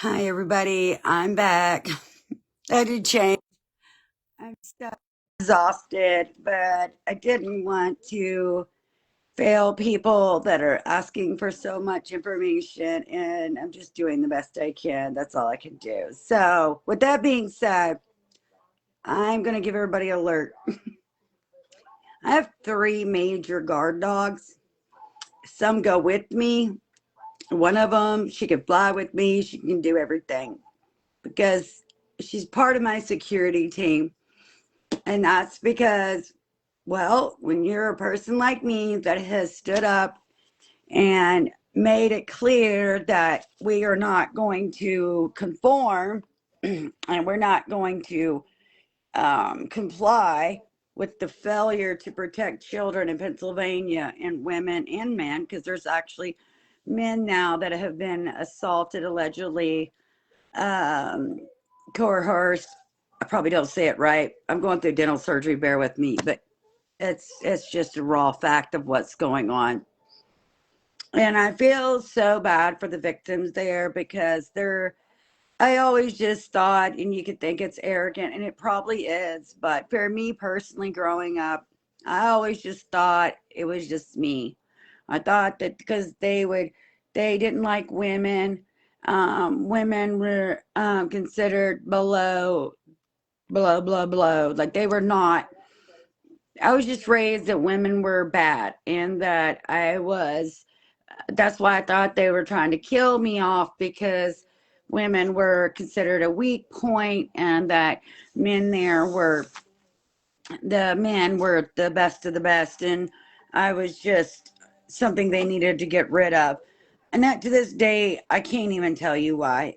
Hi, everybody. I'm back. I did change. I'm so exhausted, but I didn't want to fail people that are asking for so much information, and I'm just doing the best I can. That's all I can do. So, with that being said, I'm going to give everybody an alert. I have three major guard dogs. Some go with me. One of them, she can fly with me, she can do everything because she's part of my security team. And that's because, well, when you're a person like me that has stood up and made it clear that we are not going to conform and we're not going to comply with the failure to protect children in Pennsylvania and women and men, because there's actually men now that have been assaulted allegedly, um, coerced. I probably don't say it right. I'm going through dental surgery, bear with me, but it's just a raw fact of what's going on. And I feel so bad for the victims there because I always just thought, and you could think it's arrogant, and it probably is, but for me personally growing up, I always just thought it was just me. I thought that because they didn't like women, women were considered below, like they were not. I was just raised that women were bad and that that's why I thought they were trying to kill me off, because women were considered a weak point and that men there were, the men were the best of the best. And I was just something they needed to get rid of. And that to this day, I can't even tell you why.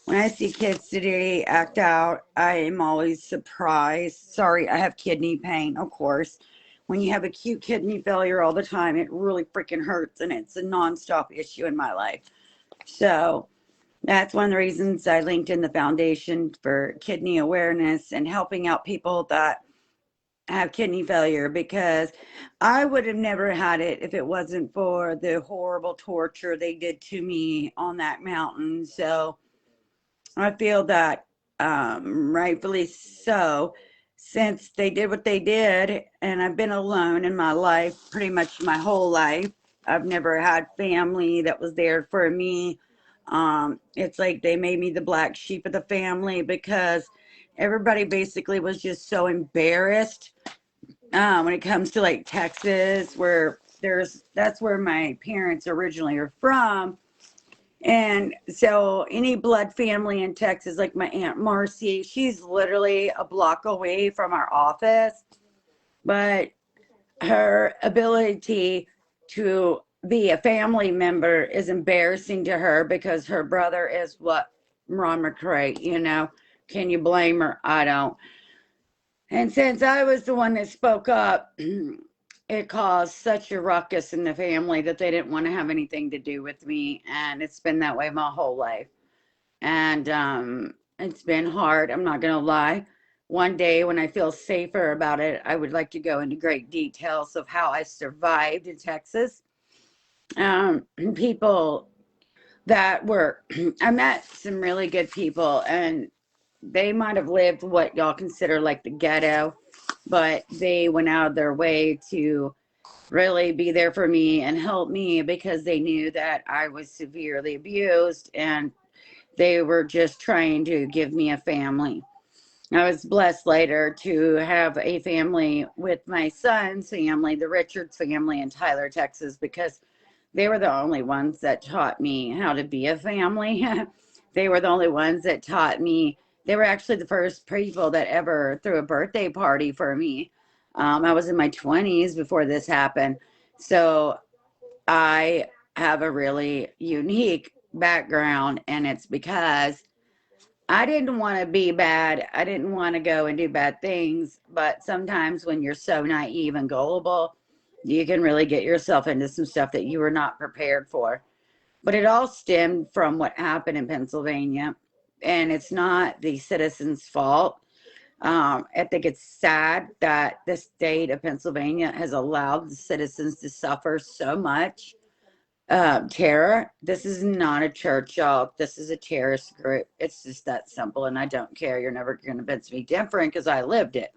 When I see kids today act out, I am always surprised. Sorry, I have kidney pain, of course. When you have acute kidney failure all the time, it really freaking hurts, and it's a nonstop issue in my life. So that's one of the reasons I linked in the foundation for kidney awareness and helping out people that have kidney failure, because I would have never had it if it wasn't for the horrible torture they did to me on that mountain. So I feel that, rightfully so, since they did what they did, and I've been alone in my life pretty much my whole life. I've never had family that was there for me. It's like they made me the black sheep of the family because everybody basically was just so embarrassed, when it comes to like Texas, where that's where my parents originally are from. And so any blood family in Texas, like my Aunt Marcy, she's literally a block away from our office. But her ability to be a family member is embarrassing to her because her brother is what? Ron McCray. Can you blame her? I don't. And since I was the one that spoke up, it caused such a ruckus in the family that they didn't want to have anything to do with me. And it's been that way my whole life. And it's been hard. I'm not going to lie. One day when I feel safer about it, I would like to go into great details of how I survived in Texas. People that were, I met some really good people, and they might have lived what y'all consider like the ghetto, but they went out of their way to really be there for me and help me because they knew that I was severely abused, and they were just trying to give me a family. I was blessed later to have a family with my son's family, the Richards family in Tyler, Texas, because they were the only ones that taught me how to be a family. They were the only ones that taught me. They were actually the first people that ever threw a birthday party for me. I was in my 20s before this happened. So I have a really unique background, and it's because I didn't want to be bad. I didn't want to go and do bad things. But sometimes when you're so naive and gullible, you can really get yourself into some stuff that you were not prepared for. But it all stemmed from what happened in Pennsylvania. And it's not the citizens' fault. I think it's sad that the state of Pennsylvania has allowed the citizens to suffer so much. Terror. This is not a church, y'all. This is a terrorist group. It's just that simple, and I don't care. You're never going to convince me different because I lived it.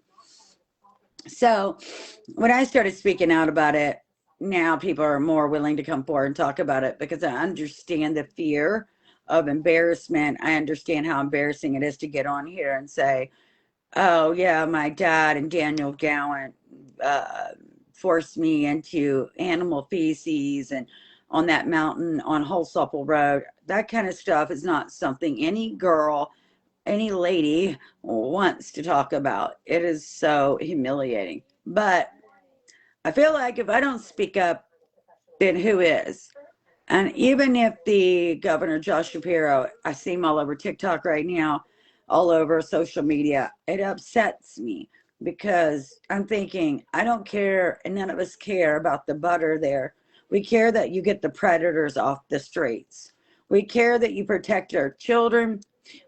So when I started speaking out about it, now people are more willing to come forward and talk about it because I understand the fear of embarrassment. I understand how embarrassing it is to get on here and say, oh, yeah, my dad and Daniel Gowan uh, forced me into animal feces and on that mountain on Holsapple Road. That kind of stuff is not something any girl, any lady wants to talk about. It is so humiliating. But I feel like if I don't speak up, then who is? And even if the Governor Josh Shapiro, I see him all over TikTok right now, all over social media, it upsets me because I'm thinking, I don't care, and none of us care about the butter there. We care that you get the predators off the streets. We care that you protect our children.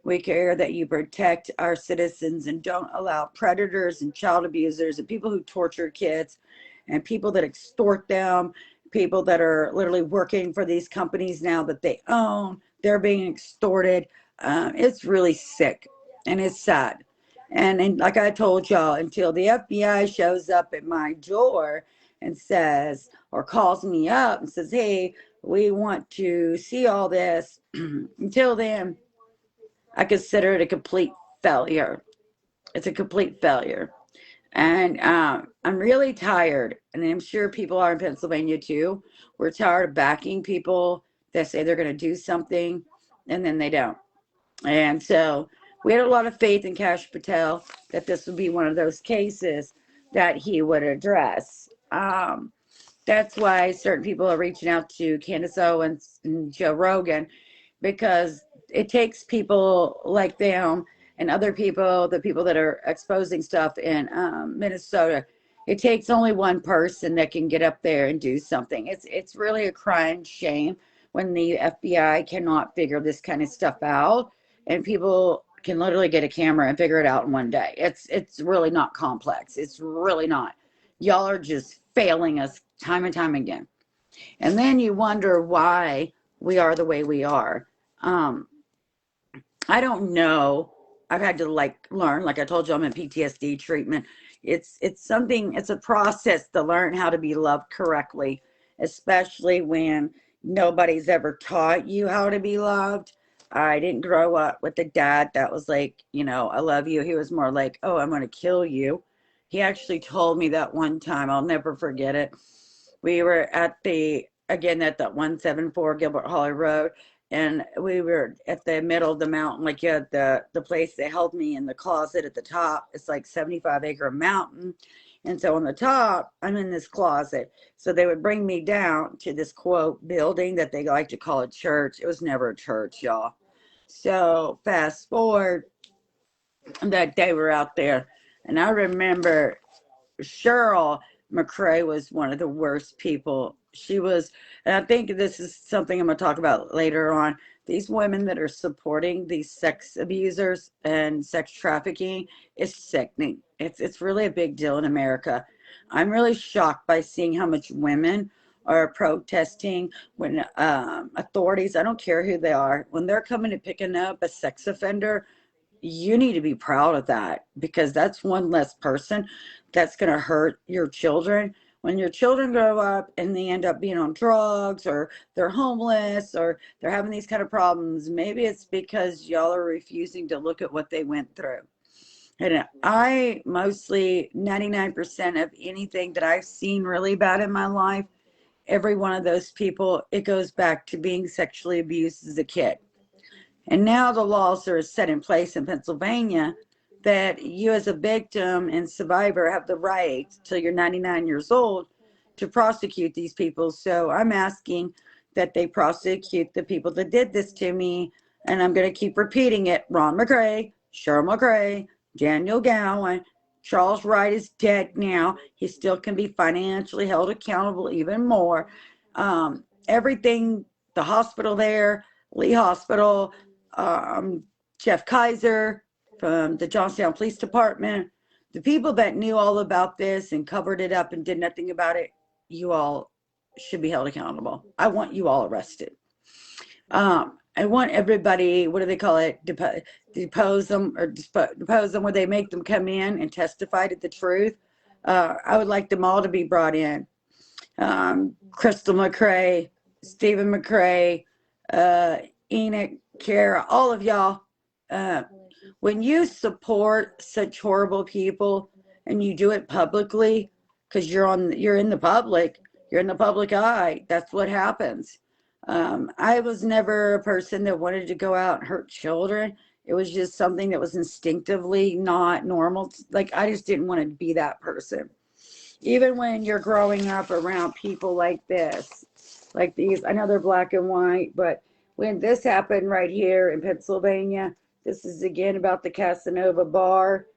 We care that you protect our citizens and don't allow predators and child abusers and people who torture kids and people that extort them, people that are literally working for these companies now that they own. They're being extorted. It's really sick and it's sad. And like I told y'all, until the FBI shows up at my door and says, or calls me up and says, hey, we want to see all this, until then, I consider it a complete failure. It's a complete failure. And I'm really tired, and I'm sure people are in Pennsylvania too. We're tired of backing people that say they're going to do something and then they don't. And so we had a lot of faith in Cash Patel that this would be one of those cases that he would address. That's why certain people are reaching out to Candace Owens and Joe Rogan, because it takes people like them and other people, the people that are exposing stuff in Minnesota. It takes only one person that can get up there and do something. It's really a crying shame when the FBI cannot figure this kind of stuff out, and people can literally get a camera and figure it out in one day. It's really not complex. It's really not. Y'all are just failing us time and time again. And then you wonder why we are the way we are. Um, I don't know. I've had to like learn, like I told you, I'm in PTSD treatment. It's something, it's a process to learn how to be loved correctly, especially when nobody's ever taught you how to be loved. I didn't grow up with a dad that was like, I love you. He was more like, oh, I'm going to kill you. He actually told me that one time. I'll never forget it. We were at the 174 Gilbert Holly Road, and we were at the middle of the mountain. Like, you had the place they held me in the closet at the top. It's like 75-acre mountain. And so on the top, I'm in this closet. So they would bring me down to this quote building that they like to call a church. It was never a church, y'all. So fast forward, that day we're out there, and I remember Cheryl McCrae was one of the worst people. She was, and I think this is something I'm going to talk about later on. These women that are supporting these sex abusers and sex trafficking is sickening. It's really a big deal in America. I'm really shocked by seeing how much women are protesting when authorities, I don't care who they are, when they're coming and picking up a sex offender. You need to be proud of that, because that's one less person that's going to hurt your children. When your children grow up and they end up being on drugs, or they're homeless, or they're having these kind of problems, maybe it's because y'all are refusing to look at what they went through. And I mostly, 99% of anything that I've seen really bad in my life, every one of those people, it goes back to being sexually abused as a kid. And now the laws are set in place in Pennsylvania that you, as a victim and survivor, have the right till you're 99 years old to prosecute these people. So I'm asking that they prosecute the people that did this to me. And I'm going to keep repeating it. Ron McCrae, Cheryl McCrae, Daniel Gowan. Charles Wright is dead now. He still can be financially held accountable even more. Everything, the hospital there, Lee Hospital, Jeff Kaiser from the Johnstown Police Department, the people that knew all about this and covered it up and did nothing about it, you all should be held accountable. I want you all arrested. I want everybody, what do they call it, depose them, or depose them, where they make them come in and testify to the truth. I would like them all to be brought in. Crystal McCray, Stephen McCray, Enoch, Kara, all of y'all. When you support such horrible people and you do it publicly, because you're in the public, you're in the public eye, that's what happens. I was never a person that wanted to go out and hurt children. It was just something that was instinctively not normal. Like, I just didn't want to be that person. Even when you're growing up around people like this, like these, I know they're black and white, but when this happened right here in Pennsylvania, this is again about the Casanova bar.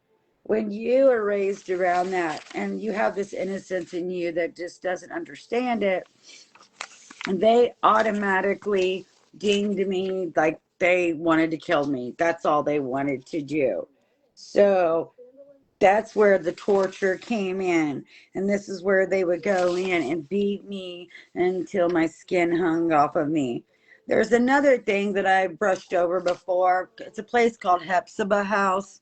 When you are raised around that and you have this innocence in you that just doesn't understand it, they automatically deemed me like they wanted to kill me. That's all they wanted to do. So that's where the torture came in. And this is where they would go in and beat me until my skin hung off of me. There's another thing that I brushed over before. It's a place called Hepzibah House.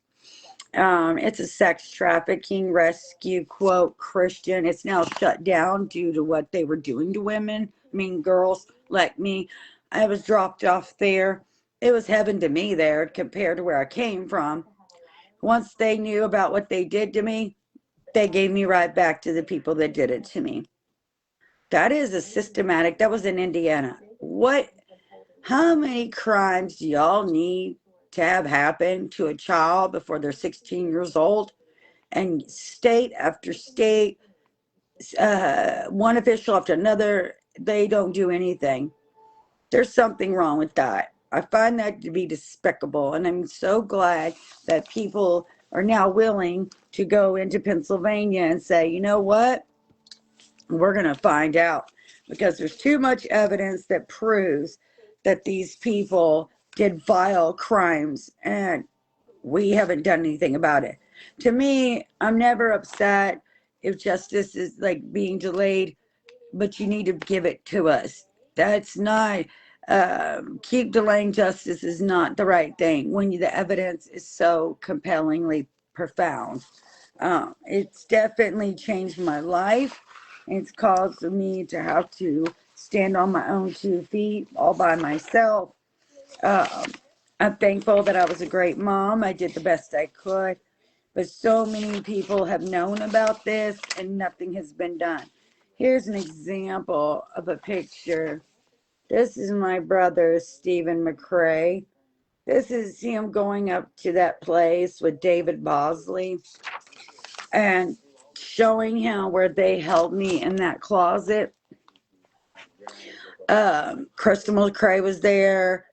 It's a sex trafficking rescue, quote, Christian. It's now shut down due to what they were doing to women. I mean, girls like me. I was dropped off there. It was heaven to me there compared to where I came from. Once they knew about what they did to me, they gave me right back to the people that did it to me. That is a systematic, that was in Indiana. How many crimes do y'all need to have happen to a child before they're 16 years old? And state after state, one official after another, they don't do anything. There's something wrong with that. I find that to be despicable, and I'm so glad that people are now willing to go into Pennsylvania and say, you know what, we're going to find out, because there's too much evidence that proves that these people did vile crimes, and we haven't done anything about it. To me, I'm never upset if justice is like being delayed, but you need to give it to us. That's not, keep delaying justice is not the right thing when the evidence is so compellingly profound. It's definitely changed my life. It's caused me to have to stand on my own 2 feet all by myself. I'm thankful that I was a great mom. I did the best I could. But so many people have known about this and nothing has been done. Here's an example of a picture. This is my brother, Stephen McCray. This is him going up to that place with David Bosley and showing him where they held me in that closet. Crystal McCray was there.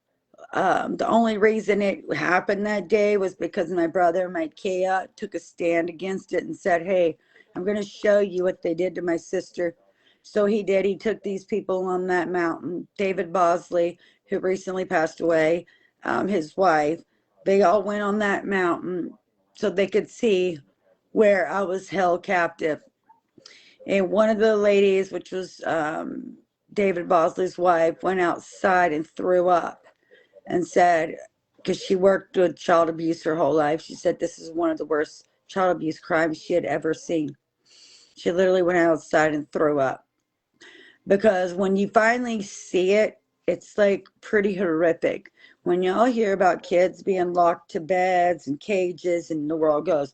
The only reason it happened that day was because my brother, Micaiah, took a stand against it and said, hey, I'm going to show you what they did to my sister. So he did. He took these people on that mountain. David Bosley, who recently passed away, his wife, they all went on that mountain so they could see where I was held captive. And one of the ladies, which was David Bosley's wife, went outside and threw up and said, because she worked with child abuse her whole life, she said this is one of the worst child abuse crimes she had ever seen. She literally went outside and threw up. Because when you finally see it, it's like pretty horrific. When y'all hear about kids being locked to beds and cages and the world goes,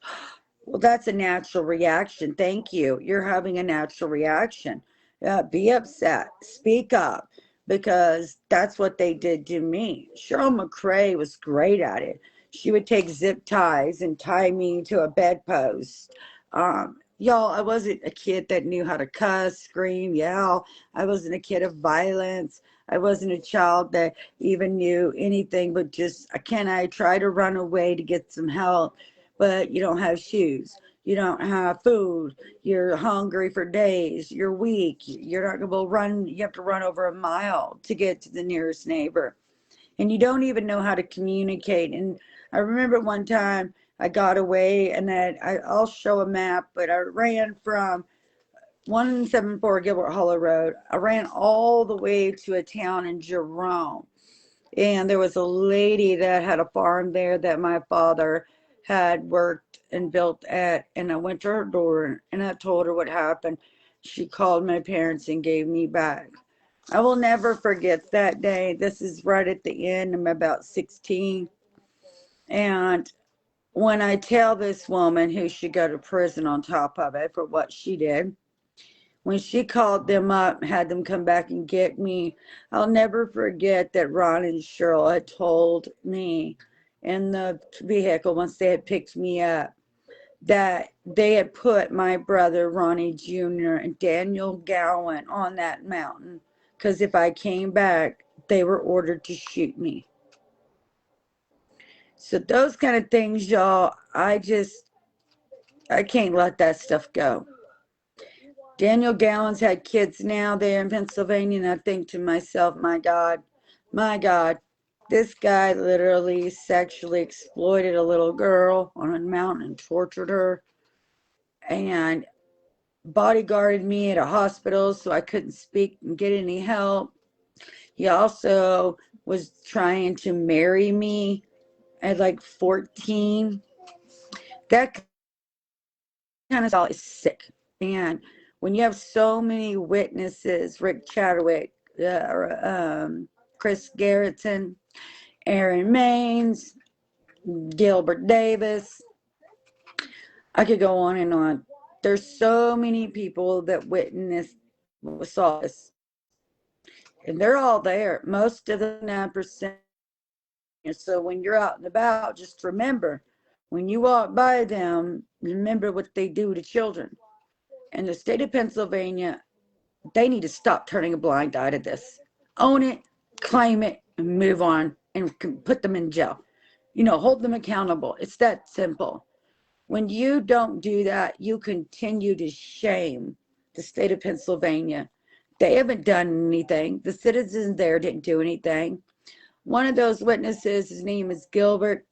well, that's a natural reaction. Thank you. You're having a natural reaction. Be upset. Speak up, because that's what they did to me. Cheryl McCray was great at it. She would take zip ties and tie me to a bedpost. Y'all, I wasn't a kid that knew how to cuss, scream, yell. I wasn't a kid of violence. I wasn't a child that even knew anything but just, can I try to run away to get some help? But you don't have shoes, you don't have food, you're hungry for days, you're weak, you're not going to run, you have to run over a mile to get to the nearest neighbor, and you don't even know how to communicate. And I remember one time I got away, and I'll show a map, but I ran from 174 Gilbert Hollow Road. I ran all the way to a town in Jerome. And there was a lady that had a farm there that my father had worked and built at. And I went to her door and I told her what happened. She called my parents and gave me back. I will never forget that day. This is right at the end. I'm about 16. And when I tell this woman who should go to prison on top of it for what she did, when she called them up, had them come back and get me, I'll never forget that Ron and Cheryl had told me in the vehicle once they had picked me up that they had put my brother Ronnie Jr. and Daniel Gowan on that mountain because if I came back, they were ordered to shoot me. So those kind of things, y'all, I can't let that stuff go. Daniel Gowan's had kids now there in Pennsylvania, and I think to myself, my God, this guy literally sexually exploited a little girl on a mountain and tortured her and bodyguarded me at a hospital so I couldn't speak and get any help. He also was trying to marry me at like 14. That kind of stuff is sick. And when you have so many witnesses, Rick Chadwick, Chris Garrettson, Aaron Maines, Gilbert Davis, I could go on and on. There's so many people that witnessed, saw this, and they're all there. Most of the 9%. So when you're out and about, just remember, when you walk by them, remember what they do to children. And the state of Pennsylvania, they need to stop turning a blind eye to this. Own it, claim it, and move on and put them in jail. Hold them accountable. It's that simple. When you don't do that, you continue to shame the state of Pennsylvania. They haven't done anything. The citizens there didn't do anything. One of those witnesses, his name is Gilbert.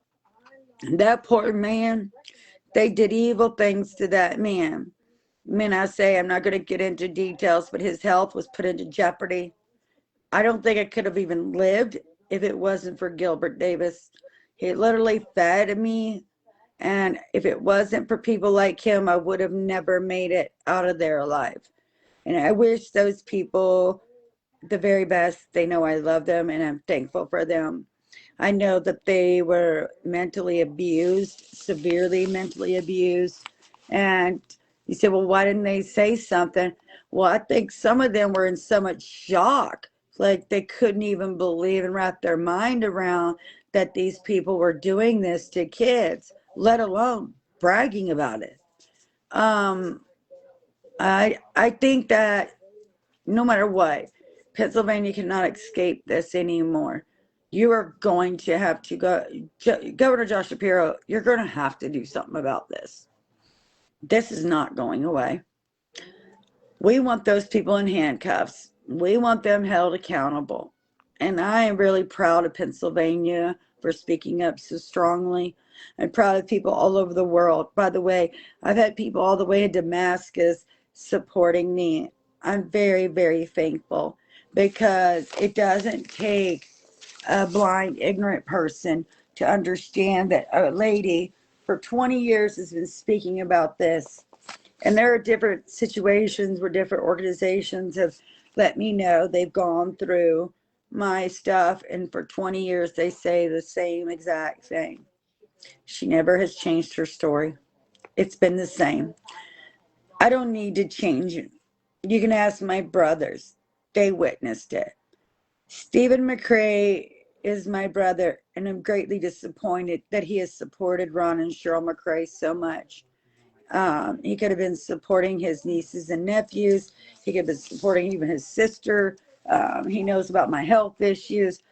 That poor man, they did evil things to that man. I say, I'm not going to get into details, but his health was put into jeopardy. I don't think I could have even lived if it wasn't for Gilbert Davis. He literally fed me, and if it wasn't for people like him, I would have never made it out of there alive. And I wish those people the very best. They know I love them, and I'm thankful for them. I know that they were mentally abused, severely mentally abused. And you say, well, why didn't they say something? Well, I think some of them were in so much shock, like they couldn't even believe and wrap their mind around that these people were doing this to kids, let alone bragging about it. Um, I think that no matter what, Pennsylvania cannot escape this anymore. You are going to have to go, Governor Josh Shapiro, you're going to have to do something about this. This is not going away. We want those people in handcuffs. We want them held accountable. And I am really proud of Pennsylvania for speaking up so strongly. I'm proud of people all over the world. By the way, I've had people all the way in Damascus supporting me. I'm very, very thankful because it doesn't take a blind, ignorant person to understand that a lady for 20 years has been speaking about this. And there are different situations where different organizations have let me know they've gone through my stuff, and for 20 years they say the same exact thing. She never has changed her story. It's been the same. I don't need to change it. You can ask my brothers. They witnessed it. Stephen McCrae is my brother, and I'm greatly disappointed that he has supported Ron and Cheryl McCrae so much. He could have been supporting his nieces and nephews. He could have been supporting even his sister. He knows about my health issues,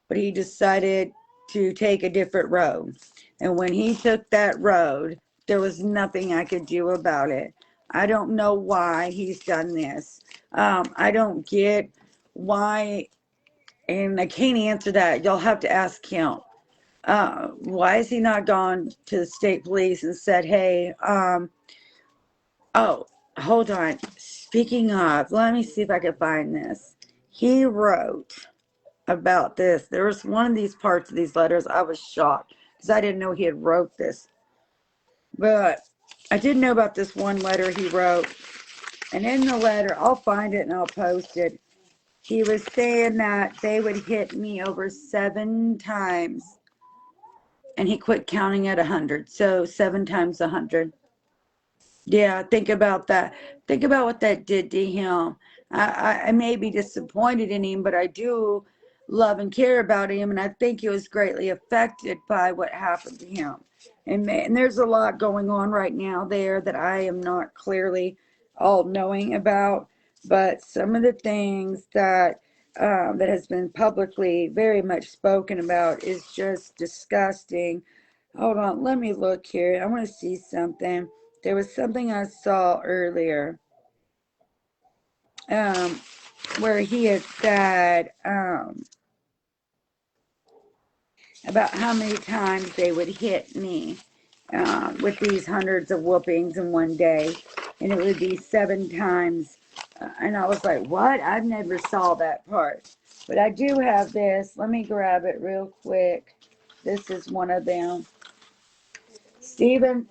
but he decided to take a different road. And when he took that road, there was nothing I could do about it. I don't know why he's done this. I don't get why, and I can't answer that. You'll have to ask him. Why has he not gone to the state police and said, hey, oh, hold on. speaking of, let me see if I can find this. He wrote about this. There was one of these parts of these letters. I was shocked because I didn't know he had wrote this. But I did know about this one letter he wrote. And in the letter, I'll find it and I'll post it. He was saying that they would hit me over 7 times. And he quit counting at 100. So 7 times 100. Yeah, think about that. Think about what that did to him. I may be disappointed in him, but I do love and care about him, and I think he was greatly affected by what happened to him. And there's a lot going on right now there that I am not clearly all knowing about, but some of the things that has been publicly very much spoken about is just disgusting. Hold on, let me look here. I want to see something. There was something I saw earlier um, where he had said about how many times they would hit me with these hundreds of whoopings in one day. And it would be 7 times. And I was like, what? I've never saw that part. But I do have this. Let me grab it real quick. This is one of them. Stephen,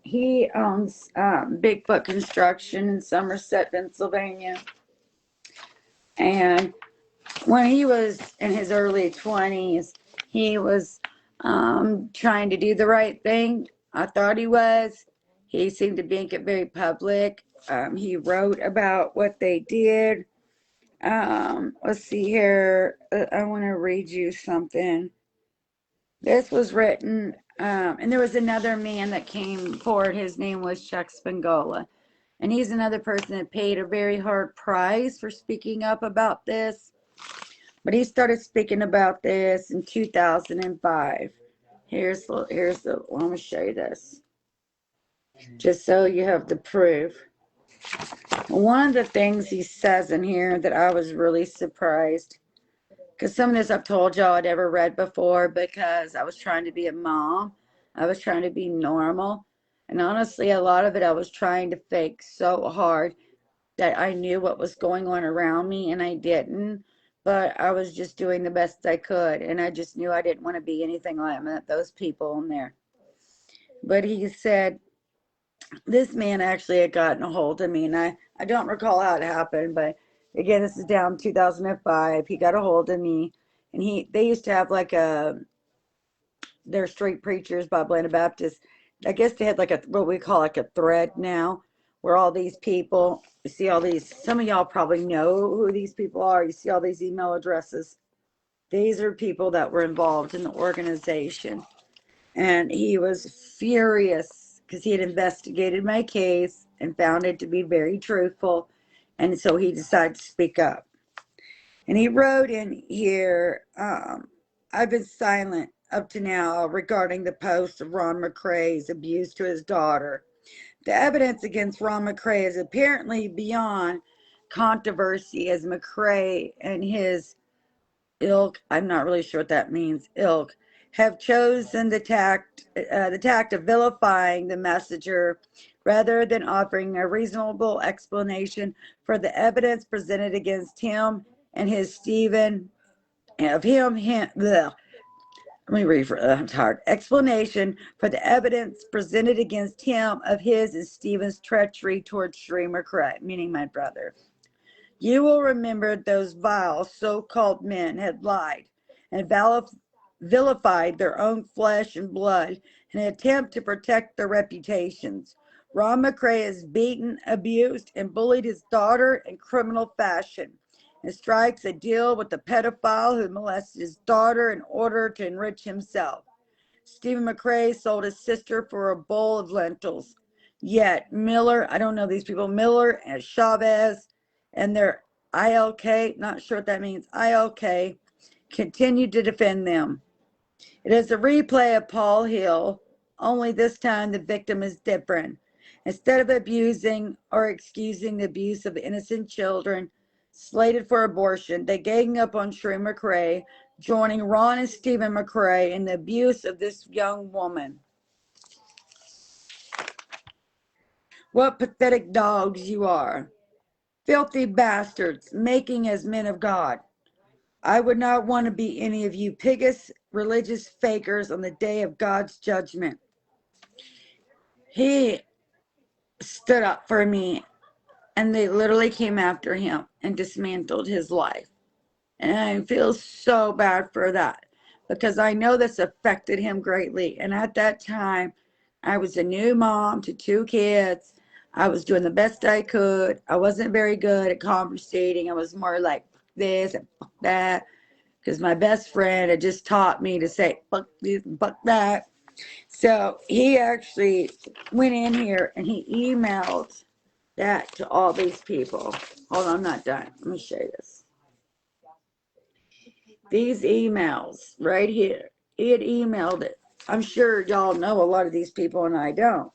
he owns Bigfoot Construction in Somerset, Pennsylvania. And when he was in his early 20s, he was trying to do the right thing. I thought he was. He seemed to make it very public. He wrote about what they did. Let's see here. I want to read you something. This was written, and there was another man that came forward. His name was Chuck Spangola. And he's another person that paid a very hard price for speaking up about this. But he started speaking about this in 2005. Here's the, let me show you this. Just so you have the proof. One of the things he says in here that I was really surprised, because some of this I've told y'all I'd ever read before because I was trying to be a mom. I was trying to be normal. And honestly, a lot of it I was trying to fake so hard that I knew what was going on around me, and I didn't. But I was just doing the best I could, and I just knew I didn't want to be anything like those people in there. But he said this man actually had gotten a hold of me, and I don't recall how it happened, but again, this is down 2005. He got a hold of me, and they used to have like their street preachers, Bob Lana Baptist. I guess they had like what we call like a thread now, where all these people, you see all these, some of y'all probably know who these people are. You see all these email addresses. These are people that were involved in the organization. And he was furious because he had investigated my case and found it to be very truthful. And so he decided to speak up. And he wrote in here, I've been silent up to now regarding the post of Ron McCrae's abuse to his daughter. The evidence against Ron McCrae is apparently beyond controversy, as McCrae and his ilk, I'm not really sure what that means, ilk, have chosen the tact of vilifying the messenger rather than offering a reasonable explanation for the evidence presented against him and his Stephen, of him, bleh. Let me read I'm tired. Explanation for the evidence presented against him of his and Stephen's treachery towards Cherie McCrae, meaning my brother. You will remember those vile so-called men had lied and vilified their own flesh and blood in an attempt to protect their reputations. Ron McCrae has beaten, abused, and bullied his daughter in criminal fashion and strikes a deal with the pedophile who molested his daughter in order to enrich himself. Stephen McCrae sold his sister for a bowl of lentils. Yet Miller, I don't know these people, Miller and Chavez and their ILK, not sure what that means, ILK, continued to defend them. It is a replay of Paul Hill, only this time the victim is different. Instead of abusing or excusing the abuse of innocent children slated for abortion, they gang up on Cherie McCrae, joining Ron and Stephen McCrae in the abuse of this young woman. What pathetic dogs you are. Filthy bastards, making as men of God. I would not want to be any of you pious religious fakers on the day of God's judgment. He stood up for me, and they literally came after him and dismantled his life. And I feel so bad for that because I know this affected him greatly. And at that time, I was a new mom to 2 kids. I was doing the best I could. I wasn't very good at conversating. I was more like this and that because my best friend had just taught me to say fuck this and fuck that. So he actually went in here and he emailed that to all these people. Hold on, I'm not done. Let me show you this. These emails right here. He had emailed it. I'm sure y'all know a lot of these people and I don't.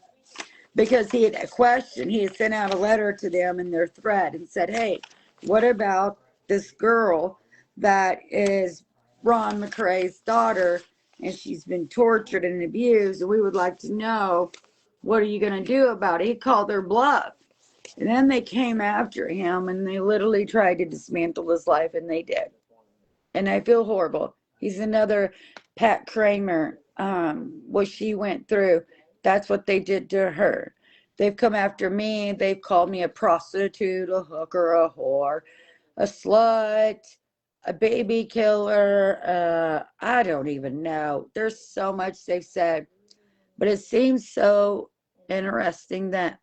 Because he had a question. He had sent out a letter to them in their thread and said, hey, what about this girl that is Ron McCrae's daughter and she's been tortured and abused and we would like to know, what are you going to do about it? He called their bluff. And then they came after him and they literally tried to dismantle his life, and they did. And I feel horrible. He's another Pat Kramer, what she went through. That's what they did to her. They've come after me. They've called me a prostitute, a hooker, a whore, a slut, a baby killer. I don't even know. There's so much they've said. But it seems so interesting that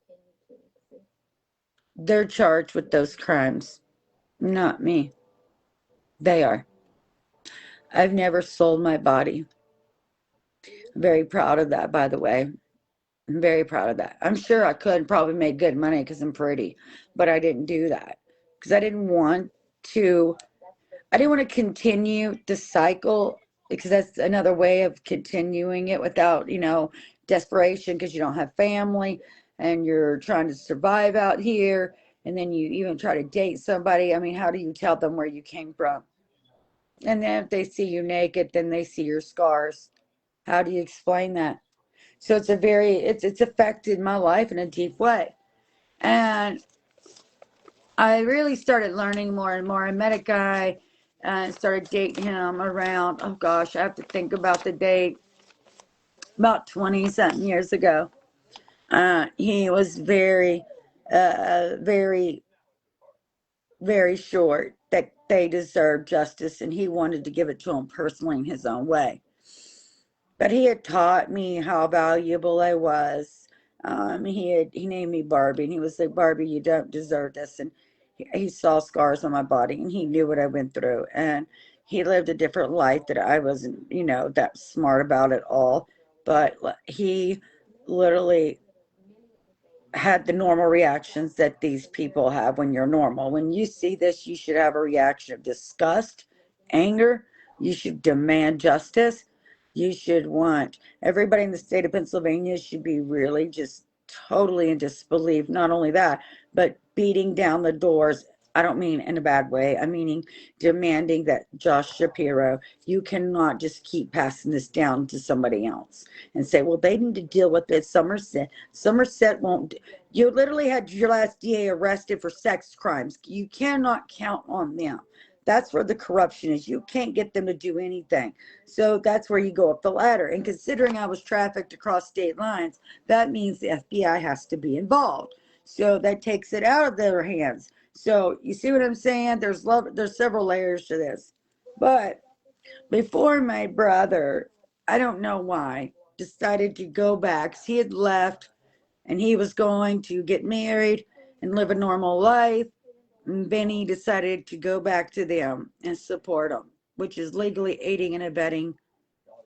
they're charged with those crimes. Not me. They are. I've never sold my body. I'm very proud of that, by the way. I'm very proud of that. I'm sure I could probably make good money because I'm pretty, but I didn't do that because to, I didn't want to continue the cycle because that's another way of continuing it without, desperation because you don't have family and you're trying to survive out here. And then you even try to date somebody. I mean, how do you tell them where you came from? And then if they see you naked, then they see your scars. How do you explain that? So it's affected my life in a deep way. And I really started learning more and more. I met a guy and started dating him around, oh gosh, I have to think about the date, about 20 something years ago. He was very, very short that they deserved justice, and he wanted to give it to him personally in his own way. But he had taught me how valuable I was. He named me Barbie, and he was like, Barbie, you don't deserve this. And he saw scars on my body, and he knew what I went through. And he lived a different life that I wasn't, that smart about at all. But he literally had the normal reactions that these people have when you're normal. When you see this, you should have a reaction of disgust, anger. You should demand justice. You should want everybody in the state of Pennsylvania should be really just totally in disbelief. Not only that, but beating down the doors. I don't mean in a bad way. I'm meaning demanding that Josh Shapiro, you cannot just keep passing this down to somebody else and say, well, they need to deal with it. Somerset won't. You literally had your last DA arrested for sex crimes. You cannot count on them. That's where the corruption is. You can't get them to do anything. So that's where you go up the ladder. And considering I was trafficked across state lines, that means the FBI has to be involved. So that takes it out of their hands. So you see what I'm saying? There's several layers to this. But before my brother, I don't know why, decided to go back. 'Cause he had left and he was going to get married and live a normal life. And Benny decided to go back to them and support them, which is legally aiding and abetting.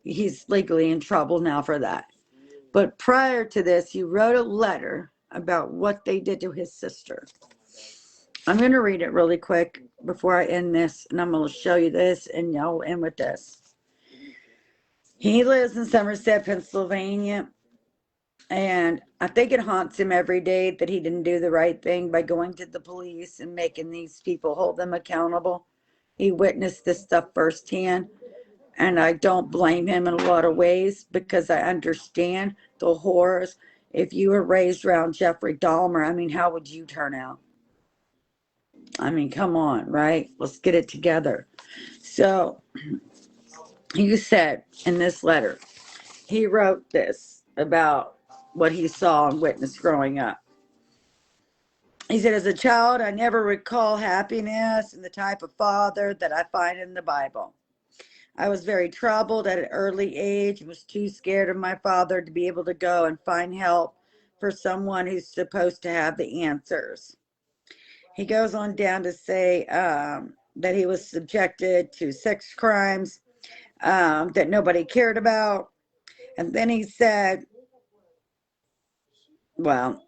He's legally in trouble now for that. But prior to this, he wrote a letter about what they did to his sister. I'm going to read it really quick before I end this, and I'm going to show you this, and y'all end with this. He lives in Somerset, Pennsylvania. And I think it haunts him every day that he didn't do the right thing by going to the police and making these people hold them accountable. He witnessed this stuff firsthand. And I don't blame him in a lot of ways because I understand the horrors. If you were raised around Jeffrey Dahmer, I mean, how would you turn out? I mean, come on, right? Let's get it together. So he said in this letter, he wrote this about what he saw and witnessed growing up. He said, as a child, I never recall happiness in the type of father that I find in the Bible. I was very troubled at an early age and was too scared of my father to be able to go and find help for someone who's supposed to have the answers. He goes on down to say that he was subjected to sex crimes that nobody cared about. And then he said, well,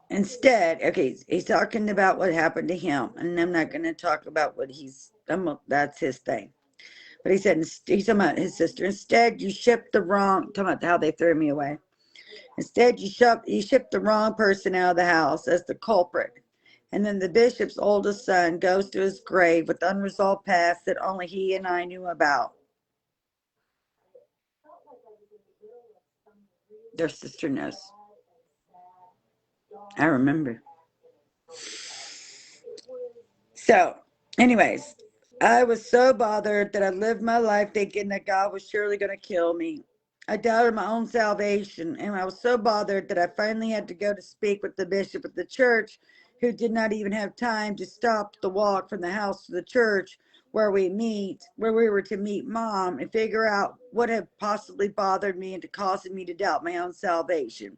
instead, okay, he's talking about what happened to him, and I'm not going to talk about what that's his thing. But he said, he's talking about his sister. Instead, you shipped the wrong, talking about how they threw me away. Instead, you shipped the wrong person out of the house as the culprit. And then the bishop's oldest son goes to his grave with unresolved past that only he and I knew about. Their sister knows. I remember. So, anyways, I was so bothered that I lived my life thinking that God was surely going to kill me. I doubted my own salvation, and I was so bothered that I finally had to go to speak with the bishop of the church, who did not even have time to stop the walk from the house to the church where we were to meet Mom, and figure out what had possibly bothered me into causing me to doubt my own salvation.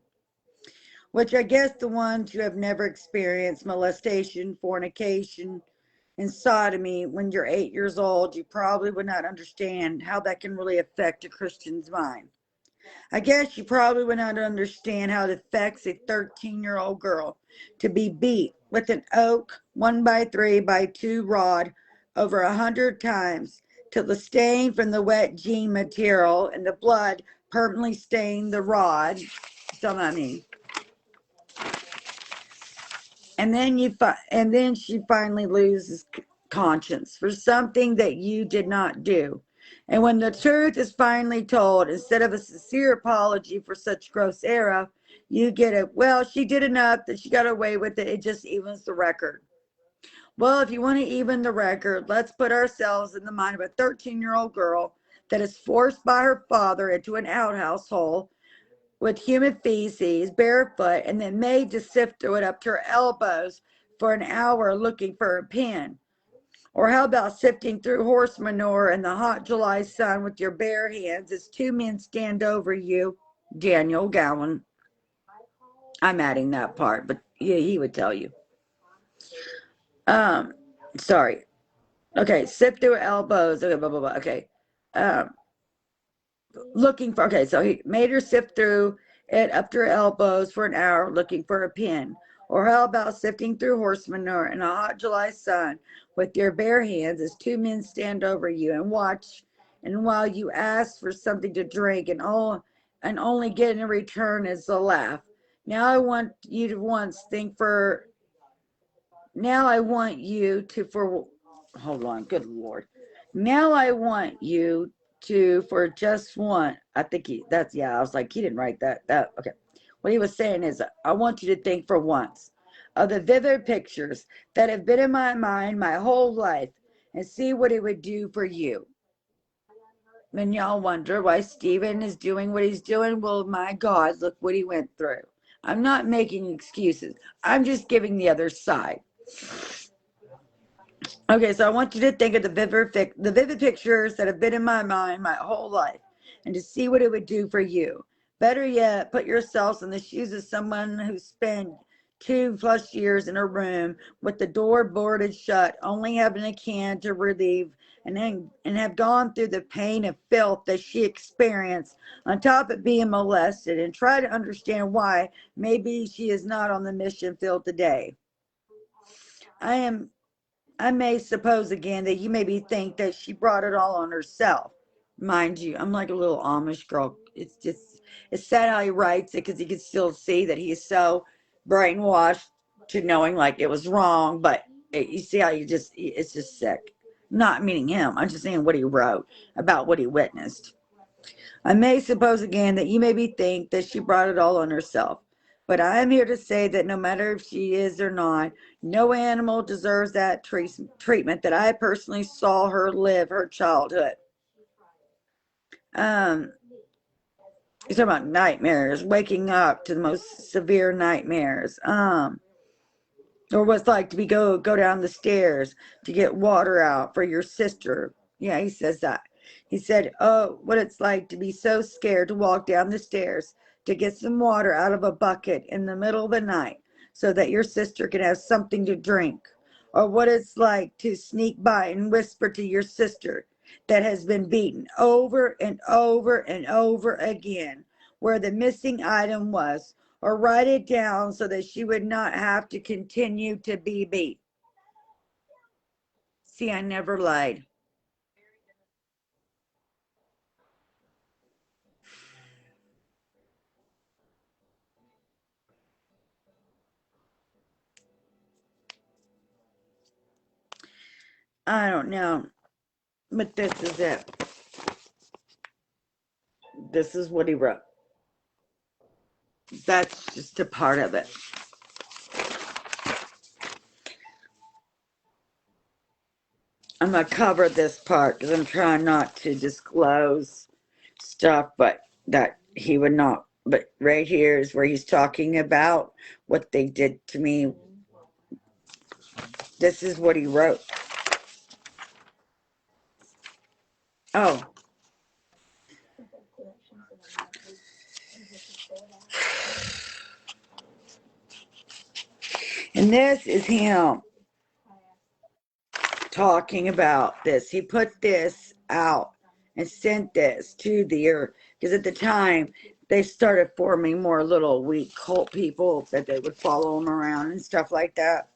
Which I guess the ones who have never experienced molestation, fornication, and sodomy when you're 8 years old, you probably would not understand how that can really affect a Christian's mind. I guess you probably would not understand how it affects a 13-year-old girl to be beat with an oak 1x3x2 rod over 100 times till the stain from the wet jean material and the blood permanently stain the rod. So I mean, and then she finally loses conscience for something that you did not do. And when the truth is finally told, instead of a sincere apology for such gross error, you get it. Well, she did enough that she got away with it. It just evens the record. Well, if you want to even the record, let's put ourselves in the mind of a 13-year-old girl that is forced by her father into an outhouse hole with human feces, barefoot, and then made to sift through it up to her elbows for an hour looking for a pin. Or how about sifting through horse manure in the hot July sun with your bare hands as two men stand over you? Daniel Gowan. I'm adding that part, but yeah, he would tell you. Um, Sorry. Okay, sift through her elbows. Okay, blah blah blah. Okay. Um, so he made her sift through it up to her elbows for an hour looking for a pin. Or how about sifting through horse manure in a hot July sun with your bare hands as two men stand over you and watch, and while you ask for something to drink and only get in return is a laugh. Now I want you to once think for now I want you to for hold on, good Lord. Now I want you to for just one. I think I was like, he didn't write that. Okay. What he was saying is, I want you to think for once of the vivid pictures that have been in my mind my whole life and see what it would do for you. And y'all wonder why Stephen is doing what he's doing. Well, my God, look what he went through. I'm not making excuses. I'm just giving the other side. Okay, so I want you to think of the vivid pictures that have been in my mind my whole life and to see what it would do for you. Better yet, put yourselves in the shoes of someone who spent 2+ years in a room with the door boarded shut, only having a can to relieve and have gone through the pain and filth that she experienced on top of being molested, and try to understand why maybe she is not on the mission field today. I may suppose again that you maybe think that she brought it all on herself. Mind you, I'm like a little Amish girl. It's sad how he writes it because you can still see that he's so brainwashed to knowing like it was wrong. But you see how it's just sick. Not meaning him. I'm just saying what he wrote about what he witnessed. I may suppose again that you maybe think that she brought it all on herself. But I'm here to say that no matter if she is or not, no animal deserves that treatment that I personally saw her live her childhood. Um, you're talking about nightmares, waking up to the most severe nightmares. Or what it's like to be go down the stairs to get water out for your sister. Yeah, he says that. He said, "Oh, what it's like to be so scared to walk down the stairs to get some water out of a bucket in the middle of the night so that your sister can have something to drink." Or what it's like to sneak by and whisper to your sister that has been beaten over and over and over again where the missing item was, or write it down so that she would not have to continue to be beat. See, I never lied. I don't know, but this is it. This is what he wrote. That's just a part of it. I'm going to cover this part because I'm trying not to disclose stuff, but that he would not. But right here is where he's talking about what they did to me. This is what he wrote. Oh. And this is him talking about this. He put this out and sent this to the, because at the time they started forming more little weak cult people that they would follow him around and stuff like that.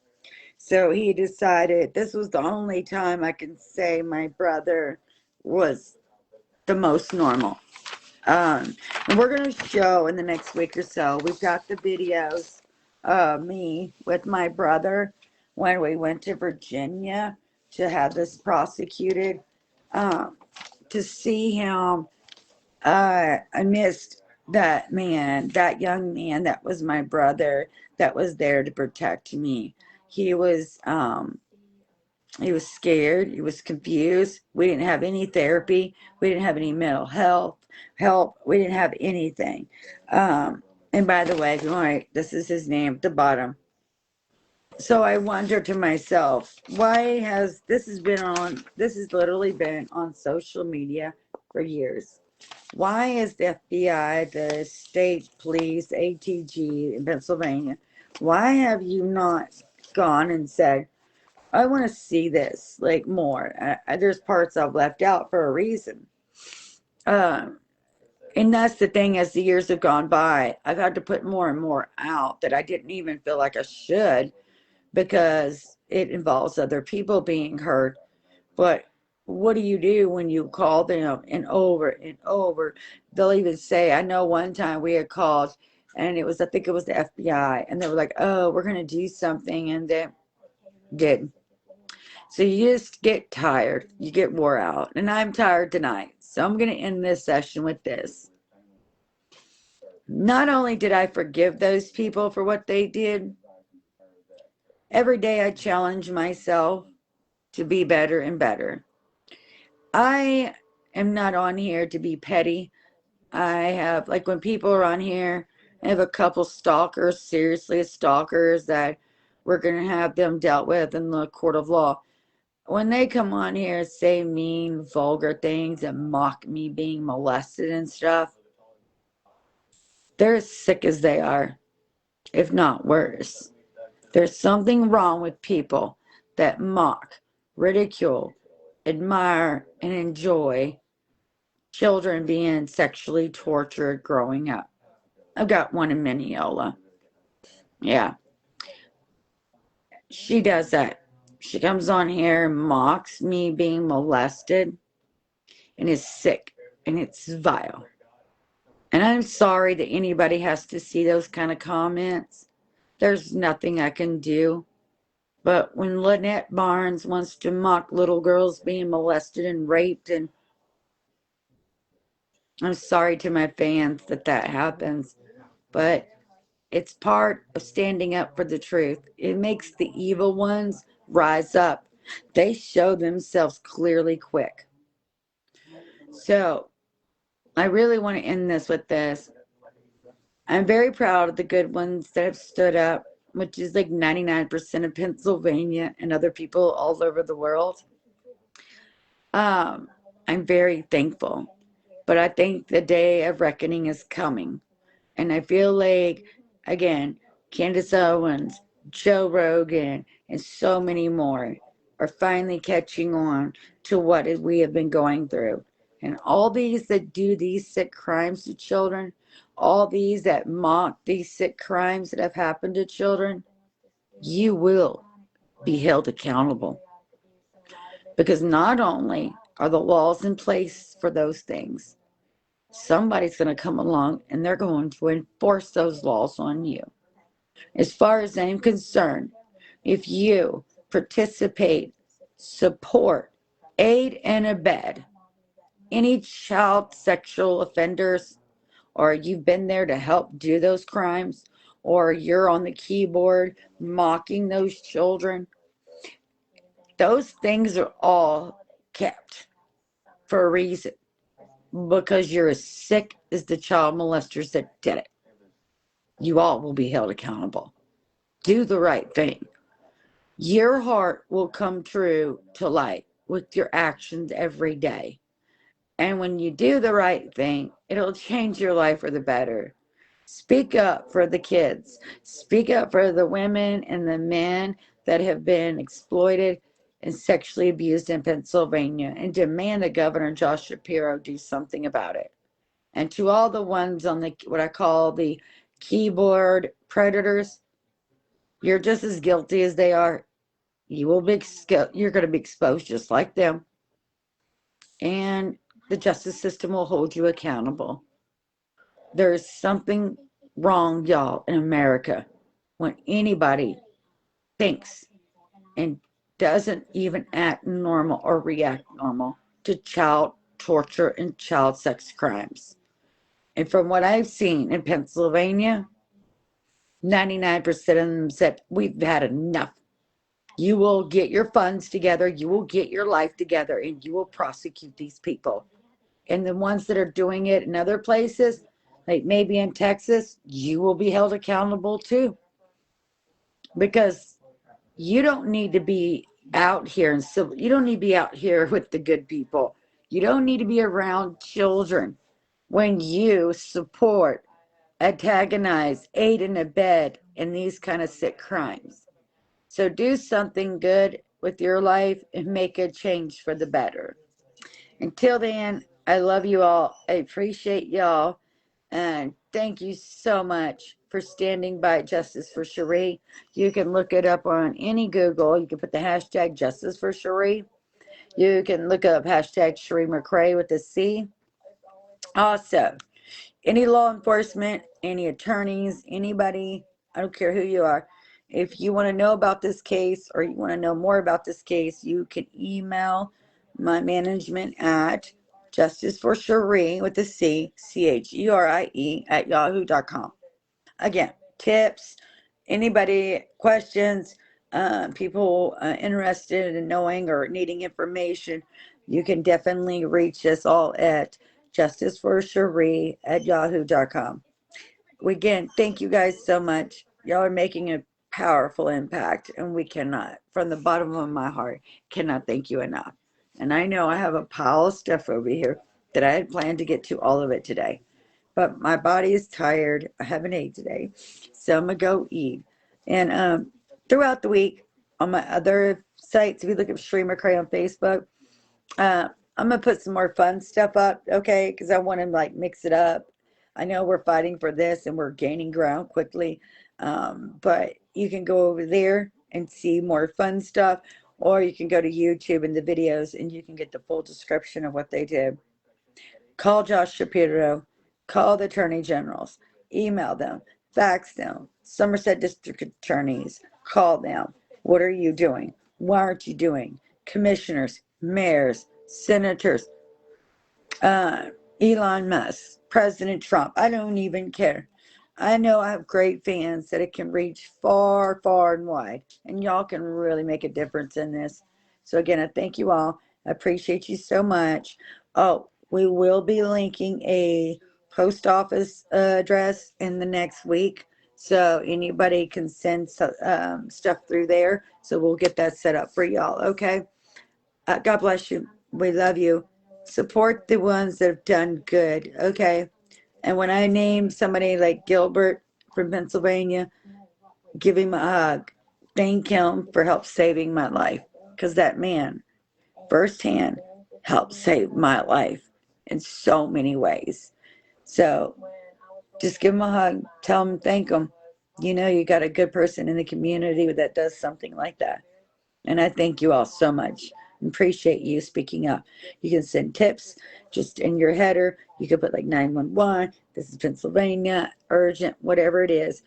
So he decided this was the only time I can say my brother was the most normal. And we're going to show in the next week or so, we've got the videos of me with my brother when we went to Virginia to have this prosecuted. Um, to see him, I missed that man, that young man that was my brother that was there to protect me. He was, um, he was scared. He was confused. We didn't have any therapy. We didn't have any mental health help. We didn't have anything. And by the way, right, this is his name at the bottom. So I wonder to myself, why has this has been on? This has literally been on social media for years. Why is the FBI, the state police, ATG in Pennsylvania, why have you not gone and said, I want to see this like more. There's parts I've left out for a reason. Um, and that's the thing, as the years have gone by, I've had to put more and more out that I didn't even feel like I should because it involves other people being hurt. But what do you do when you call them and over? They'll even say, I know one time we had called and it was, I think it was the FBI, and they were like, oh, we're going to do something. And they did. So you just get tired. You get wore out. And I'm tired tonight. So I'm going to end this session with this. Not only did I forgive those people for what they did, every day I challenge myself to be better and better. I am not on here to be petty. I have, like when people are on here, I have a couple stalkers, seriously stalkers, that we're going to have them dealt with in the court of law. When they come on here and say mean, vulgar things and mock me being molested and stuff, they're as sick as they are, if not worse. There's something wrong with people that mock, ridicule, admire, and enjoy children being sexually tortured growing up. I've got one in Mineola. Yeah, she does that. She comes on here and mocks me being molested, and is sick, and it's vile. And I'm sorry that anybody has to see those kind of comments. There's nothing I can do. But when Lynette Barnes wants to mock little girls being molested and raped, and I'm sorry to my fans that that happens, but It's part of standing up for the truth. It makes the evil ones rise up. They show themselves clearly quick. So, I really want to end this with this. I'm very proud of the good ones that have stood up, which is like 99% of Pennsylvania and other people all over the world. I'm very thankful. But I think the day of reckoning is coming. And I feel like, again, Candace Owens, Joe Rogan, and so many more are finally catching on to what we have been going through. And all these that do these sick crimes to children, all these that mock these sick crimes that have happened to children, you will be held accountable. Because not only are the laws in place for those things, somebody's going to come along and they're going to enforce those laws on you. As far as I'm concerned, if you participate, support, aid, and abet any child sexual offenders, or you've been there to help do those crimes, or you're on the keyboard mocking those children, those things are all kept for a reason. Because you're as sick as the child molesters that did it. You all will be held accountable. Do the right thing. Your heart will come true to light with your actions every day. And when you do the right thing, it'll change your life for the better. Speak up for the kids. Speak up for the women and the men that have been exploited and sexually abused in Pennsylvania, and demand that Governor Josh Shapiro do something about it. And to all the ones on the what I call the keyboard predators, you're just as guilty as they are. You will be you're going to be exposed just like them, and the justice system will hold you accountable. There's something wrong, y'all, in America when anybody thinks and doesn't even act normal or react normal to child torture and child sex crimes. And from what I've seen in Pennsylvania, 99% of them said, we've had enough. You will get your funds together, you will get your life together, and you will prosecute these people. And the ones that are doing it in other places, like maybe in Texas, you will be held accountable too. Because you don't need to be out here and civil, you don't need to be out here with the good people. You don't need to be around children when you support, antagonize, aid, and abet in these kind of sick crimes. So do something good with your life and make a change for the better. Until then, I love you all. I appreciate y'all. And thank you so much for standing by Justice for Cherie. You can look it up on any Google. You can put the hashtag Justice for Cherie. You can look up hashtag Cherie McCrae with a C. Also, any law enforcement, any attorneys, anybody, I don't care who you are. If you want to know about this case or you want to know more about this case, you can email my management at JusticeforCherie with a C, CHERIE at yahoo.com. Again, tips, anybody, questions, people interested in knowing or needing information, you can definitely reach us all at JusticeforCherie at yahoo.com. Again, thank you guys so much. Y'all are making a powerful impact, and we cannot, from the bottom of my heart, cannot thank you enough. And I know I have a pile of stuff over here that I had planned to get to all of it today. But my body is tired. I haven't ate today. So I'm going to go eat. And throughout the week, on my other sites, if you look at Cherie McCrae on Facebook, I'm going to put some more fun stuff up, okay? Because I want to, like, mix it up. I know we're fighting for this and we're gaining ground quickly. But you can go over there and see more fun stuff. Or you can go to YouTube and the videos and you can get the full description of what they did. Call Josh Shapiro. Call the attorney generals. Email them. Fax them. Somerset District Attorneys. Call them. What are you doing? Why aren't you doing? Commissioners, mayors, senators, Elon Musk, President Trump. I don't even care. I know I have great fans that it can reach far, far and wide, and y'all can really make a difference in this. So again, I thank you all. I appreciate you so much. Oh, we will be linking a post office address in the next week, so anybody can send stuff through there. So we'll get that set up for y'all. Okay. God bless you. We love you. Support the ones that have done good. Okay. And when I name somebody like Gilbert from Pennsylvania, give him a hug. Thank him for help saving my life. Because that man, firsthand, helped save my life in so many ways. So just give him a hug. Tell him, thank him. You know, you got a good person in the community that does something like that. And I thank you all so much. Appreciate you speaking up. You can send tips just in your header. You can put like 911. This is Pennsylvania, urgent, whatever it is.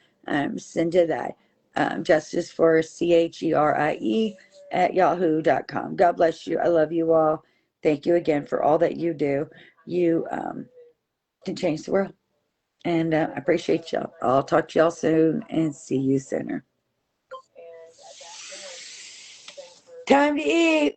Send to that. JusticeforCherie at yahoo.com. God bless you. I love you all. Thank you again for all that you do. You can change the world. And I appreciate y'all. I'll talk to y'all soon and see you sooner. Time to eat.